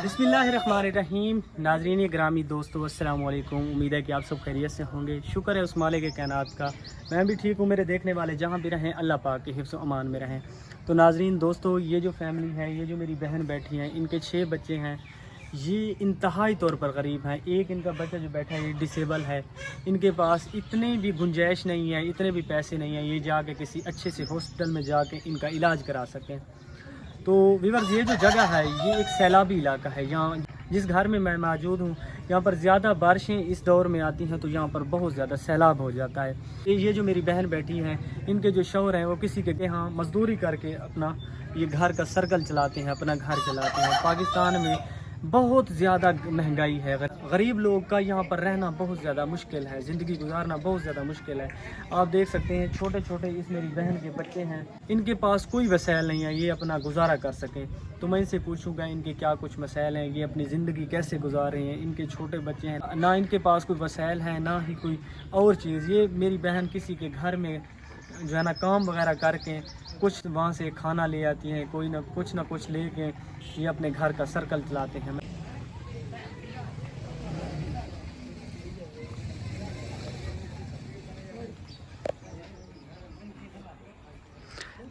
बिस्मिल्लाहिर्रहमानिर्रहीम। नाज़रीन ग्रामी दोस्तों, अस्सलाम वालेकुम। उम्मीद है कि आप सब खैरियत से होंगे। शुक्र है उस मालिक के कायनात का, मैं भी ठीक हूँ। मेरे देखने वाले जहाँ भी रहें, अल्लाह पाक के हिफ्ज़ व अमान में रहें। तो नाज़रीन दोस्तों, ये जो फैमिली है, ये जो मेरी बहन बैठी हैं, इनके 6 बच्चे हैं। ये इंतहाई तौर पर गरीब हैं। एक इनका बच्चा जो बैठा है ये डिसेबल है। इनके पास इतनी भी गुंजाइश नहीं है, इतने भी पैसे नहीं हैं ये जाके किसी अच्छे से हॉस्पिटल में जाके इनका इलाज करा सकें। तो व्यूअर्स, ये जो जगह है ये एक सैलाबी इलाका है। यहाँ जिस घर में मैं मौजूद हूँ, यहाँ पर ज़्यादा बारिशें इस दौर में आती हैं तो यहाँ पर बहुत ज़्यादा सैलाब हो जाता है। ये जो मेरी बहन बैठी हैं, इनके जो शौहर हैं वो किसी के यहाँ मजदूरी करके अपना ये घर का सर्कल चलाते हैं, अपना घर चलाते हैं। पाकिस्तान में बहुत ज़्यादा महंगाई है, गरीब लोग का यहाँ पर रहना बहुत ज़्यादा मुश्किल है, ज़िंदगी गुजारना बहुत ज़्यादा मुश्किल है। आप देख सकते हैं छोटे छोटे इस मेरी बहन के बच्चे हैं, इनके पास कोई वसाइल नहीं है ये अपना गुजारा कर सकें। तो मैं इनसे पूछूंगा इनके क्या कुछ मसाइल हैं, ये अपनी ज़िंदगी कैसे गुजार रहे हैं। इनके छोटे बच्चे हैं, ना इनके पास कोई वसाइल है ना ही कोई और चीज़। ये मेरी बहन किसी के घर में जो है ना काम वगैरह करके कुछ वहाँ से खाना ले आती हैं, कोई ना कुछ लेके ये अपने घर का सर्कल चलाते हैं।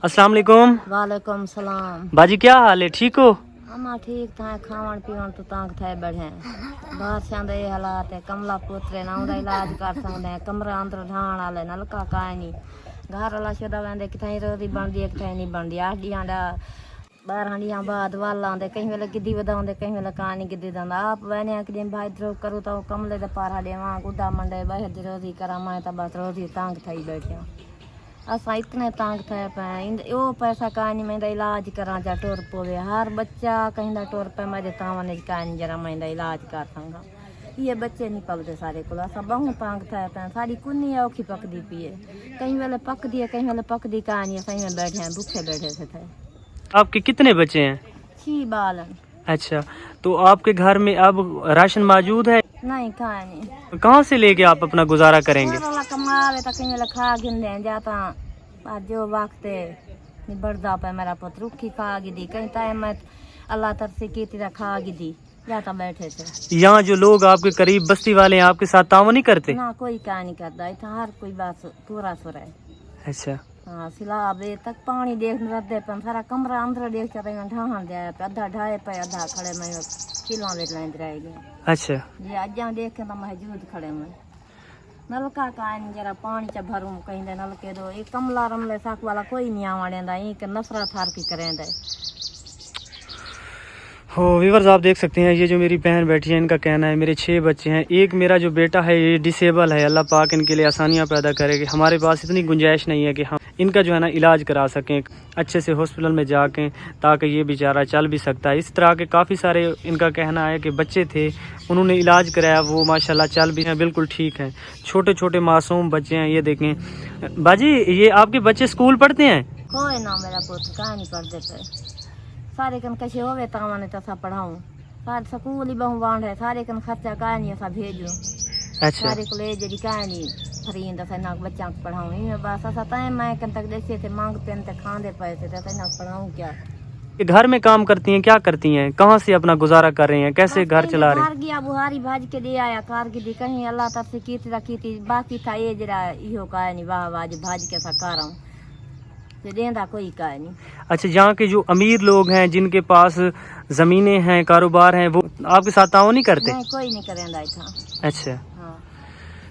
अस्सलाम वालेकुम। वालेकुम सलाम। बाजी क्या हाल है, ठीक हो? अमा ठीक था, खावन पीवन तो तांग थे बढ़े। बादशाह दे हालात है, कमला पुत्रे ना उदा इलाज कर सकते, कमरा अंदर ढाण वाले नलका काई नहीं, घर वाला शुदा वेंदे किथाई रोटी बनदी है किथाई नहीं बनदी। आडियां दा 12 हंडियां बाद वाला आंदे, कहीं वेले गिद्दी वधाउंदे, कहीं वेले कानी गिद्दी दंदा। आप वने कि दिन भाई द्रो करू तो कमले दे पार हडे वहां गुड्डा मंडे बाहर दी रोटी करा, मैं तो बस रोटी तांग थई बैठिया। असां इतने तंग थे पे वो पैसा कानी मैं इलाज करा जा टुर पवे। हर बच्चा कहीं टुर पे मैं तावन कानी जरा मैं इलाज कर संगा। ये बच्चे नहीं पकते सारे को, असां बहु तंग थे पे। सारी कुन्नी औखी पकदी पी है, कहीं वेले पकदी है कहीं वेले पकदी कानी। असां में बैठे हैं, भूखे बैठे थे। आपके कितने बच्चे हैं? 6 बालन। अच्छा, तो आपके घर में अब राशन मौजूद है? नहीं खानी, कहाँ से लेके आप अपना गुजारा करेंगे? कमावे तो कहीं वेले खा गिन जाता जो वक्त निबड़दा पे। मेरा पुत्र रुखी खा गिदी, कहीं टाइम मैं अल्लाह तरफ की तरह खा गिदी जाता बैठे थे। यहाँ जो लोग आपके करीब बस्ती वाले हैं आपके साथ तावन नहीं करते? ना कोई क्या नहीं करता, इतना हर कोई बात पूरा सुर है। अच्छा, हाँ सिलाब तक पानी देख रद्दे पे सारा कमरा अंदर देख चते ढाहन जाए पे, अद्धा ढाए पे अद्धा खड़े मैं किला वेट लेंद रह गए। अच्छा, ये अज्जा देख के तो महजूद खड़े में नलका का जरा पानी च भरूं कहीं दे नलके दो। ये कमला रमले साक वाला कोई नहीं आवेंदा, ये के नफरत हार की करेंदे हो। व्यूअर्स, आप देख सकते हैं ये जो मेरी बहन बैठी है, इनका कहना है मेरे 6 बच्चे हैं। एक मेरा जो बेटा है ये डिसेबल है। अल्लाह पाक इनके लिए आसानियाँ पैदा करेगी। हमारे पास इतनी गुंजाइश नहीं है कि हम इनका जो है ना इलाज करा सकें अच्छे से हॉस्पिटल में जाके, ताकि ये बेचारा चल भी सकता है। इस तरह के काफ़ी सारे इनका कहना है कि बच्चे थे, उन्होंने इलाज कराया, वो माशाल्लाह चल भी हैं, बिल्कुल ठीक हैं। छोटे छोटे मासूम बच्चे हैं। ये देखें बाजी, ये आपके बच्चे स्कूल पढ़ते हैं? कोई ना मेरा पुत्र कहा नहीं पढ़ देते। सारे कन कसे होवे तावन तो सब पढ़ाऊं, सारे स्कूल ही बहु बांध है, सारे कन खर्चा का नहीं सब भेजूं। अच्छा, सारे कॉलेज दी का नहीं फरींद से ना बच्चा पढ़ाऊं। ये बस ऐसा टाइम मैं कन तक देखे थे मांग पेन ते खांदे पैसे ते ना पढ़ाऊं क्या। ये घर में काम करती हैं, क्या करती हैं, कहाँ से अपना गुजारा कर रही हैं, कैसे घर चला रही हैं? घर गया बुहारी भाज के दे आया कार की दी, कहीं अल्लाह तरफ से की थी बाकी था ये जरा इहो का नहीं वाह वाज भाज के सा कर देंदा कोई का नहीं। अच्छा, यहाँ के जो अमीर लोग हैं जिनके पास जमीनें हैं, कारोबार हैं, वो आपके साथ ताउन नहीं करते? नहीं, कोई नहीं करेंदा था। अच्छा, हाँ।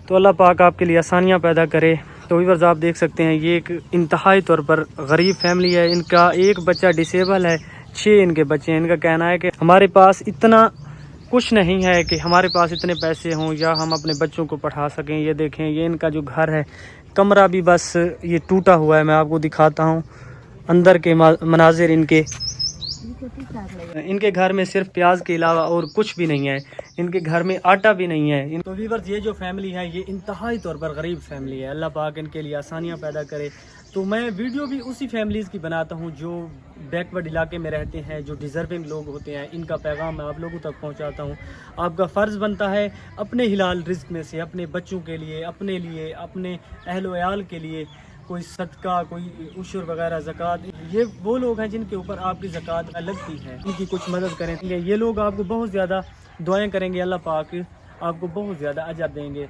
तो अल्लाह पाक आपके लिए आसानियाँ पैदा करे। तो व्यूअर्स, आप देख सकते हैं ये एक इंतहाई तौर पर गरीब फैमिली है। इनका एक बच्चा डिसेबल है, 6 इनके बच्चे हैं। इनका कहना है कि हमारे पास इतना कुछ नहीं है कि हमारे पास इतने पैसे हों या हम अपने बच्चों को पढ़ा सकें। ये देखें, ये इनका जो घर है, कमरा भी बस ये टूटा हुआ है। मैं आपको दिखाता हूँ अंदर के मनाजिर इनके घर में सिर्फ प्याज के अलावा और कुछ भी नहीं है। इनके घर में आटा भी नहीं है। तो व्यूअर्स, ये जो फैमिली है ये इंतहाई तौर पर गरीब फैमिली है। अल्लाह पाक इनके लिए आसानियाँ पैदा करे। तो मैं वीडियो भी उसी फैमिलीज़ की बनाता हूँ जो बैकवर्ड इलाके में रहते हैं, जो डिज़र्विंग लोग होते हैं। इनका पैगाम मैं आप लोगों तक पहुँचाता हूँ। आपका फ़र्ज़ बनता है अपने हिलाल रिज़्क़ में से अपने बच्चों के लिए, अपने लिए, अपने अहल व अयाल के लिए کوئی صدقہ، کوئی عشر وغیرہ، زکوٰۃ، یہ وہ لوگ ہیں جن کے اوپر آپ کی زکوٰۃ لگتی ہے، ان کی کچھ مدد کریں، یہ لوگ آپ کو بہت زیادہ دعائیں کریں گے، اللہ پاک آپ کو بہت زیادہ اجر دیں گے۔